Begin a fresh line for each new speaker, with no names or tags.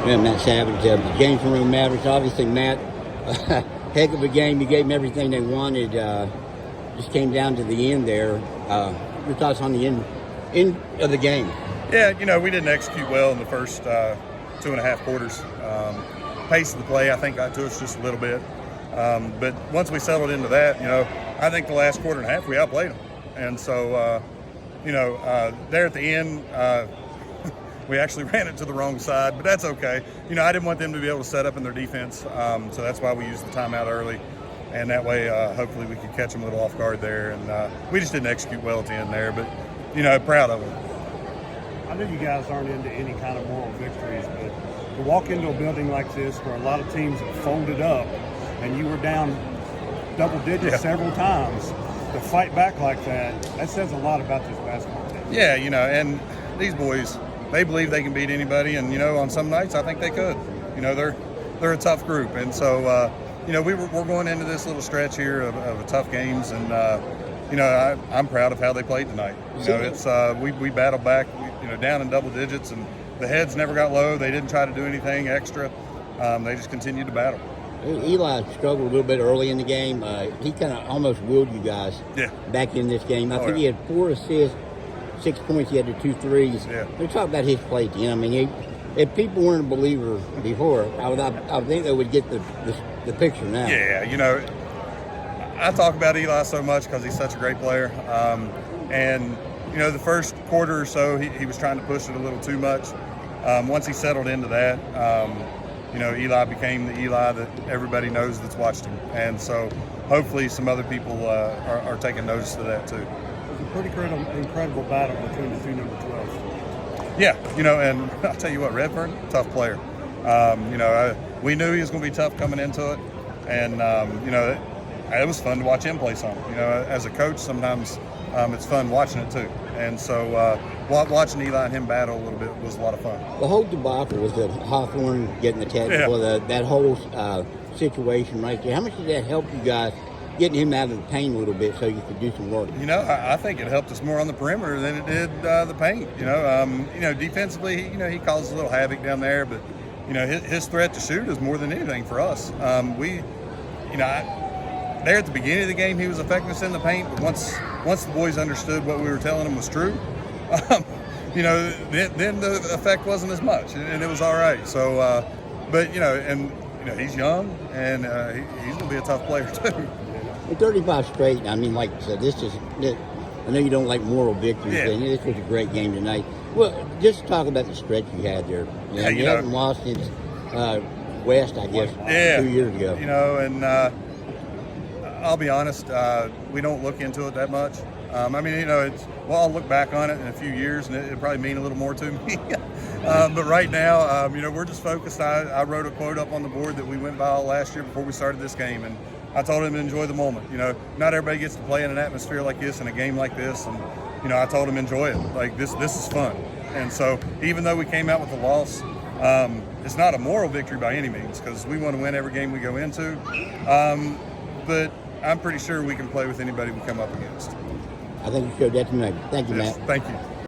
Yeah, Matt Sauvage, the James Monroe Mavericks. Obviously, Matt, heck of a game. You gave them everything they wanted. Just came down to the end there. Your thoughts on the end of the game?
Yeah, we didn't execute well in the first 2.5 quarters. Pace of the play, I think, got to us just a little bit. But once we settled into that, I think the last quarter and a half we outplayed them. And so, there at the end, we actually ran it to the wrong side, but that's okay. I didn't want them to be able to set up in their defense, so that's why we used the timeout early. And that way, hopefully we could catch them a little off guard there. And we just didn't execute well at the end there, but, proud of them.
I know you guys aren't into any kind of moral victories, but to walk into a building like this where a lot of teams have folded up and you were down double digits several times, to fight back like that says a lot about this basketball team.
Yeah, and these boys, they believe they can beat anybody, and on some nights I think they could. They're a tough group, and so we're going into this little stretch here of tough games, and I'm proud of how they played tonight. It's we battled back, down in double digits, and the heads never got low. They didn't try to do anything extra. They just continued to battle.
Eli struggled a little bit early in the game. He kind of almost willed you guys back in this game. I think he had 4 assists, 6 points. He had the 2 threes.
Yeah.
They're talking about his play at the end. I mean, if people weren't a believer before, I would think they would get the picture now.
Yeah, I talk about Eli so much because he's such a great player. And the first quarter or so, he was trying to push it a little too much. Once he settled into that, Eli became the Eli that everybody knows that's watched him. And so hopefully some other people are taking notice of that too.
It was a pretty incredible battle between the two number 12s.
Yeah, and I'll tell you what, Redfern, tough player. We knew he was going to be tough coming into it. And, it was fun to watch him play some. As a coach, sometimes it's fun watching it too. And so watching Eli and him battle a little bit was a lot of fun.
The whole debacle was the Hawthorne getting the technical, that whole situation right there. How much did that help you guys getting him out of the paint a little bit so you could do some work?
I think it helped us more on the perimeter than it did the paint. Defensively, he caused a little havoc down there, but his threat to shoot is more than anything for us. There at the beginning of the game, he was affecting us in the paint, but once the boys understood what we were telling them was true, then the effect wasn't as much, and it was all right. So, he's young, and he's going to be a tough player too.
35 straight. I mean, like I said, I know you don't like moral victories, but this was a great game tonight. Well, just talk about the stretch you had there. You haven't lost since West, I guess, 2 years ago.
And I'll be honest, we don't look into it that much. I'll look back on it in a few years, and it'll probably mean a little more to me. But right now, we're just focused. I wrote a quote up on the board that we went by all last year before we started this game, and I told him to enjoy the moment. Not everybody gets to play in an atmosphere like this, in a game like this, and I told him enjoy it. Like this is fun. And so even though we came out with a loss, it's not a moral victory by any means, because we want to win every game we go into. But I'm pretty sure we can play with anybody we come up against.
I think you showed that tonight. Thank you, Matt.
Thank you.